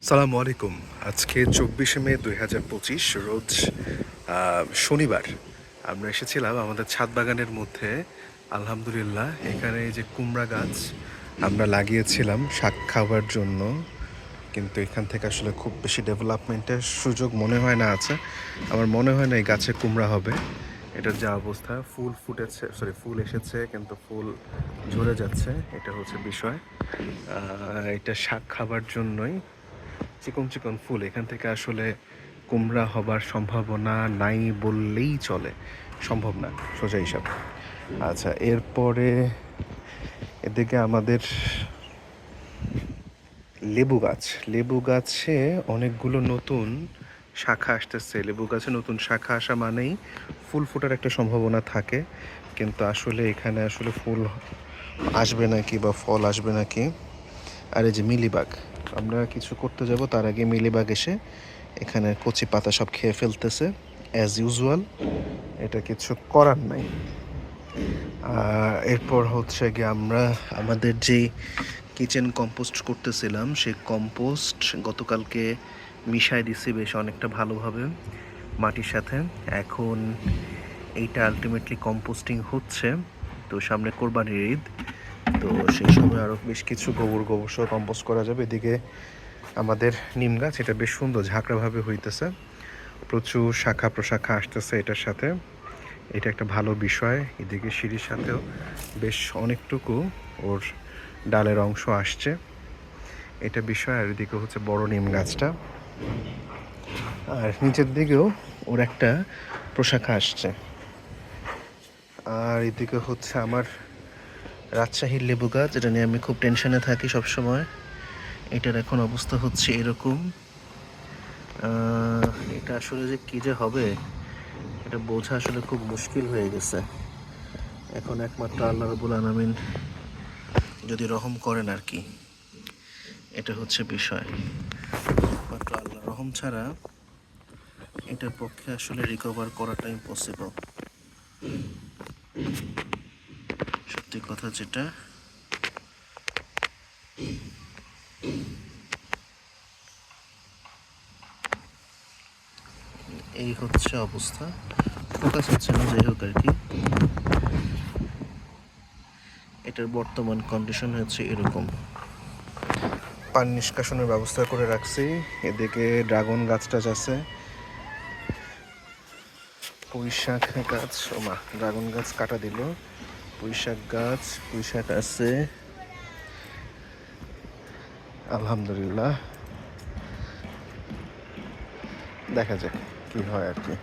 সালামু আলাইকুম। আজকে ২৪শে মে ২০২৫ রোজ শনিবার। আমরা এসেছিলাম আমাদের ছাদ বাগানের মধ্যে। আলহামদুলিল্লাহ, এখানে এই যে কুমড়া গাছ আমরা লাগিয়েছিলাম শাক খাওয়ার জন্য, কিন্তু এখান থেকে আসলে খুব বেশি ডেভেলপমেন্টের সুযোগ মনে হয় না আছে। আমার মনে হয় না এই গাছে কুমড়া হবে। এটার যা অবস্থা, ফুল ফুটেছে, ফুল এসেছে কিন্তু ফুল ঝরে যাচ্ছে, এটা হচ্ছে বিষয়। এটা শাক খাবার জন্যই, চিকন চিকন ফুল, এখান থেকে আসলে কুমড়া হবার সম্ভাবনা নাই বললেই চলে। সম্ভব না, সোজা হিসাব। আচ্ছা, এরপরে এদিকে আমাদের লেবু গাছে অনেকগুলো নতুন শাখা আসতেছে। লেবু গাছে নতুন শাখা আসা মানেই ফুল ফোটার একটা সম্ভাবনা থাকে, কিন্তু আসলে এখানে আসলে ফুল আসবে নাকি বা ফল আসবে নাকি। আর এই যে মিলিবাগ, আমরা কিছু করতে যাব তার আগে মিলিবাগ এসে এখানে কচি পাতা সব খেয়ে ফেলতেছে, অ্যাজ ইউজুয়াল। এটা কিছু করার নাই। এরপর হচ্ছে গিয়ে আমরা আমাদের যেই কিচেন কম্পোস্ট করতেছিলাম সেই কম্পোস্ট গতকালকে মিশাই দিছি বেশ অনেকটা ভালোভাবে মাটির সাথে। এখন এইটা আলটিমেটলি কম্পোস্টিং হচ্ছে। তো সামনে কোরবানির ঈদ, তো সেই সময় আরও বেশ কিছু গোবর সহ কম্পোস্ট করা যাবে। এদিকে আমাদের নিম গাছ, এটা বেশ সুন্দর ঝাঁকড়াভাবে হইতেছে, প্রচুর শাখা প্রশাখা আসতেছে এটার সাথে, এটা একটা ভালো বিষয়। এদিকে সিঁড়ির সাথেও বেশ অনেকটুকু ওর ডালের অংশ আসছে, এটা বিষয়। আর এদিকে হচ্ছে বড় নিম গাছটা, আর নিচের দিকেও ওর একটা প্রশাখা আসছে। আর এদিকে হচ্ছে আমার রাজশাহীর লেবু গাছ, এটা নিয়ে আমি খুব টেনশনে থাকি সব সময়। এটার এখন অবস্থা হচ্ছে এরকম। এটা আসলে যে কী যে হবে এটা বোঝা আসলে খুব মুশকিল হয়ে গেছে। এখন একমাত্র আল্লাহ রাব্বুল আলামিন যদি রহম করেন আর কি, এটা হচ্ছে বিষয়। একমাত্র আল্লাহ রহম ছাড়া এটার পক্ষে আসলে রিকভার করাটা ইম্পসিবল, সত্যি কথা যেটা। এই হচ্ছে অবস্থা, ফোকাস হচ্ছে না, যাই হোক আর কি। এটার বর্তমান কন্ডিশন হচ্ছে এরকম। পানি নিষ্কাশনের ব্যবস্থা করে রাখছি। এদিকে ড্রাগন গাছ টাছ আছে, পুঁইশাক গাছ, ওমা ড্রাগন গাছ কাটা দিল। পুঁইশাক গাছ, পুঁইশাক আছে আলহামদুলিল্লাহ, দেখা যাক কি হয় আর কি।